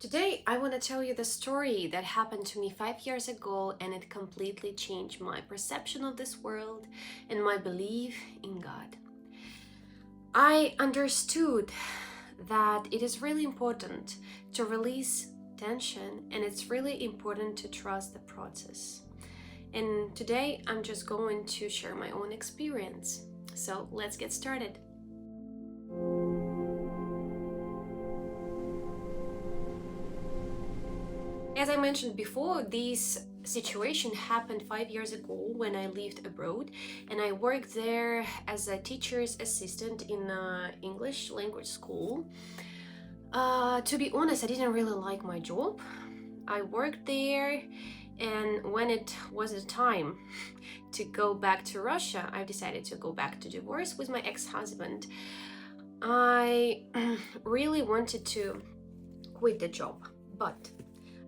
Today, I want to tell you the story that happened to me 5 years ago, and it completely changed my perception of this world and my belief in God. I understood that it is really important to release tension, and it's really important to trust the process. And today, I'm just going to share my own experience. So let's get started. As I mentioned before, this situation happened 5 years ago when I lived abroad, and I worked there as a teacher's assistant in an English language school. To be honest, I didn't really like my job. I worked there, and when it was the time to go back to Russia, I decided to go back to divorce with my ex-husband. I really wanted to quit the job, but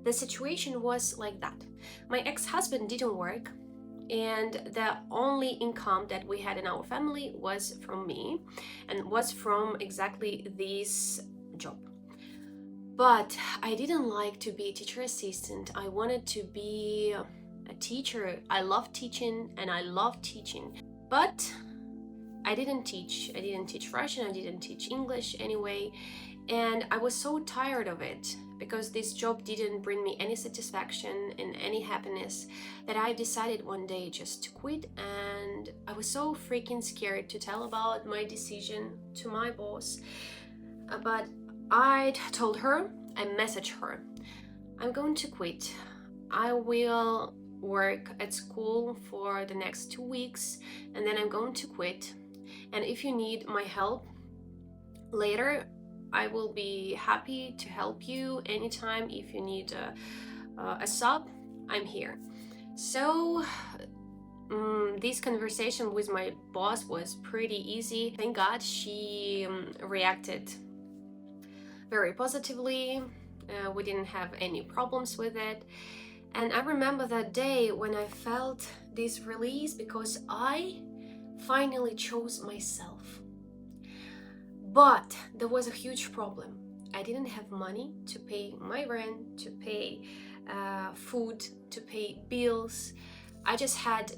the situation was like that. My ex-husband didn't work, and the only income that we had in our family was from me and was from exactly this job. But I didn't like to be a teacher assistant. I wanted to be a teacher. I love teaching and I love teaching. But I didn't teach. I didn't teach Russian. I didn't teach English anyway. And I was so tired of it because this job didn't bring me any satisfaction and any happiness that I decided one day just to quit. And I was so freaking scared to tell about my decision to my boss. But I told her, I messaged her, I'm going to quit. I will work at school for the next 2 weeks and then I'm going to quit. And if you need my help later, I will be happy to help you anytime. If you need a sub, I'm here. So this conversation with my boss was pretty easy. Thank God she reacted very positively. We didn't have any problems with it. And I remember that day when I felt this release because I finally chose myself. But there was a huge problem. I didn't have money to pay my rent, to pay food, to pay bills. I just had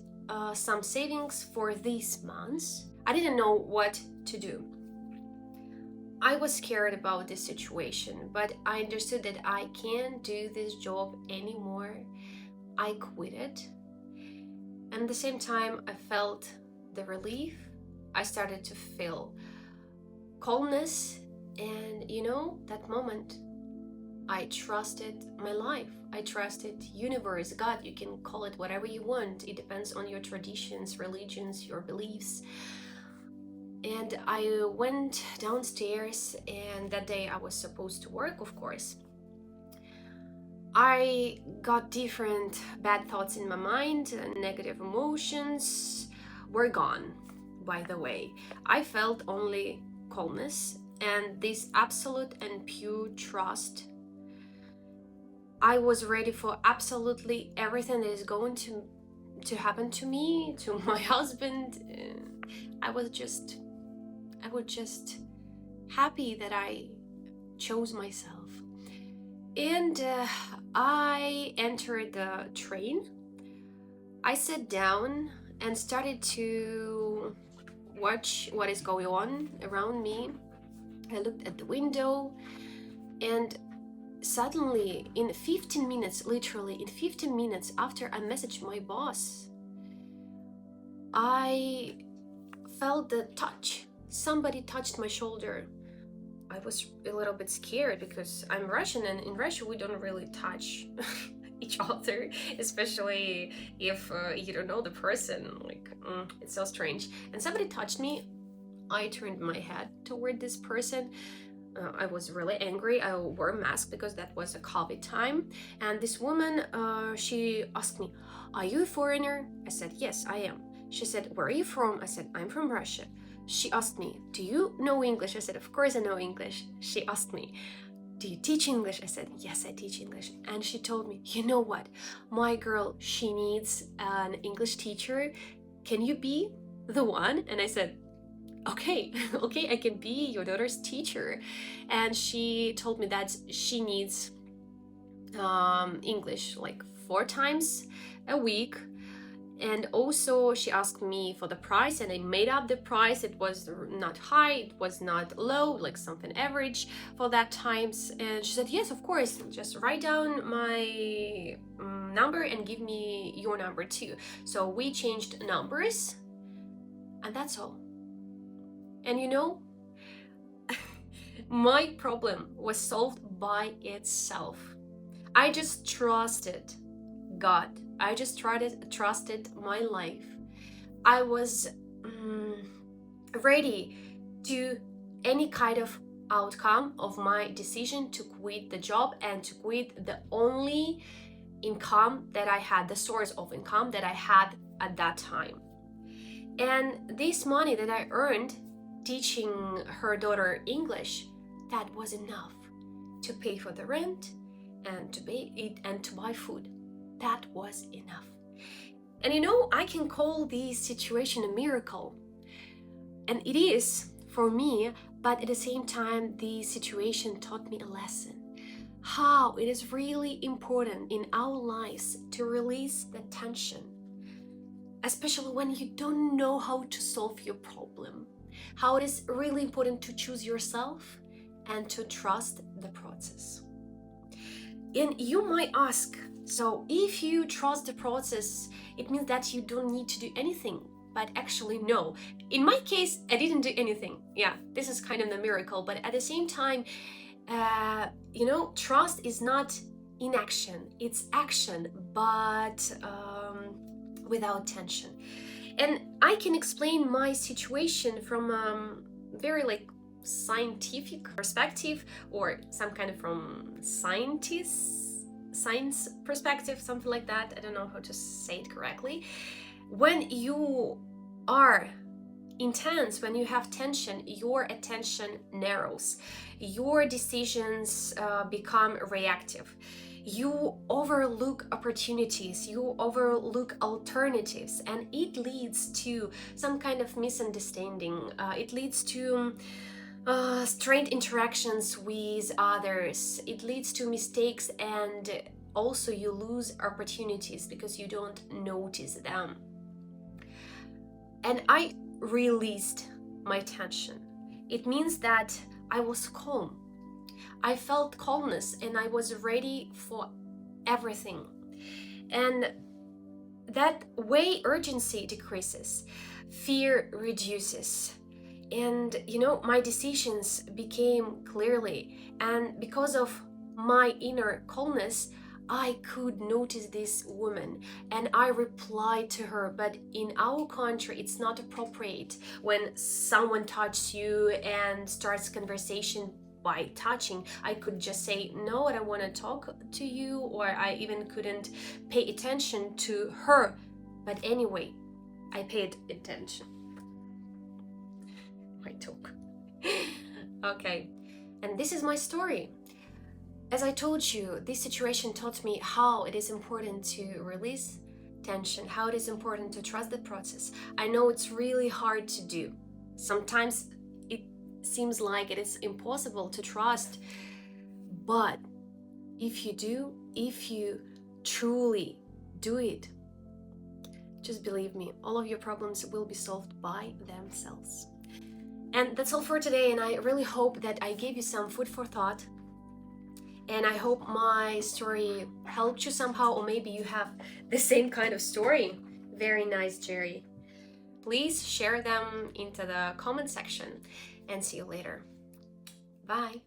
some savings for these months. I didn't know what to do. I was scared about this situation, but I understood that I can't do this job anymore. I quit it. And at the same time, I felt the relief. I started to feel calmness, and that moment I trusted my life. I trusted universe, God, you can call it whatever you want. It depends on your traditions, religions, your beliefs. And I went downstairs, and that day I was supposed to work, of course. I got different bad thoughts in my mind, negative emotions were gone, by the way. I felt only calmness and this absolute and pure trust. I was ready for absolutely everything that is going to happen to me, to my husband. I was just happy that I chose myself. And I entered the train. I sat down and started to watch what is going on around me. I looked at the window, and suddenly in 15 minutes, literally in 15 minutes after I messaged my boss, I felt the touch. Somebody touched my shoulder. I was a little bit scared because I'm Russian, and in Russia we don't really touch each other, especially if you don't know the person. It's so strange. And somebody touched me. I turned my head toward this person. I was really angry. I wore a mask because that was a COVID time. And this woman, she asked me, are you a foreigner? I said, yes, I am. She said, where are you from? I said, I'm from Russia. She asked me, do you know English? I said, of course I know English. She asked me, do you teach English? I said, yes, I teach English. And she told me, you know what? My girl, she needs an English teacher. Can you be the one? And I said, okay, I can be your daughter's teacher. And she told me that she needs English like 4 times a week. And also she asked me for the price, and I made up the price. It was not high, it was not low, like something average for that times. And she said, yes, of course, just write down my number and give me your number too. So we changed numbers, and that's all. And you know, my problem was solved by itself. I just trusted God. I just trusted my life. I was ready to any kind of outcome of my decision to quit the job and to quit the only income that I had, the source of income that I had at that time. And this money that I earned teaching her daughter English, that was enough to pay for the rent and to eat and to buy food. That was enough. And you know, I can call this situation a miracle. And it is for me, but at the same time, the situation taught me a lesson. How it is really important in our lives to release the tension, especially when you don't know how to solve your problem. How it is really important to choose yourself and to trust the process. And you might ask, so if you trust the process, it means that you don't need to do anything. But actually, no. In my case, I didn't do anything. Yeah, this is kind of a miracle. But at the same time, you know, trust is not inaction. It's action, but without tension. And I can explain my situation from very like scientific perspective, or some kind of from science perspective, something like that. I don't know how to say it correctly. When you are intense, when you have tension, your attention narrows, your decisions become reactive, you overlook opportunities, you overlook alternatives, and it leads to some kind of misunderstanding. It leads to strained interactions with others. It leads to mistakes, and also you lose opportunities because you don't notice them. And I released my tension. It means that I was calm. I felt calmness and I was ready for everything. And that way urgency decreases, fear reduces. And you know, my decisions became clearly, and because of my inner calmness, I could notice this woman and I replied to her. But in our country, it's not appropriate when someone touches you and starts conversation by touching. I could just say, no, I don't want to talk to you, or I even couldn't pay attention to her. But anyway, I paid attention. I talk. Okay, and this is my story. As I told you, this situation taught me how it is important to release tension, how it is important to trust the process. I know it's really hard to do. Sometimes it seems like it is impossible to trust, but if you truly do it, just believe me, all of your problems will be solved by themselves. And that's all for today, and I really hope that I gave you some food for thought. And I hope my story helped you somehow, or maybe you have the same kind of story. Very nice, Jerry. Please share them into the comment section, and see you later. Bye.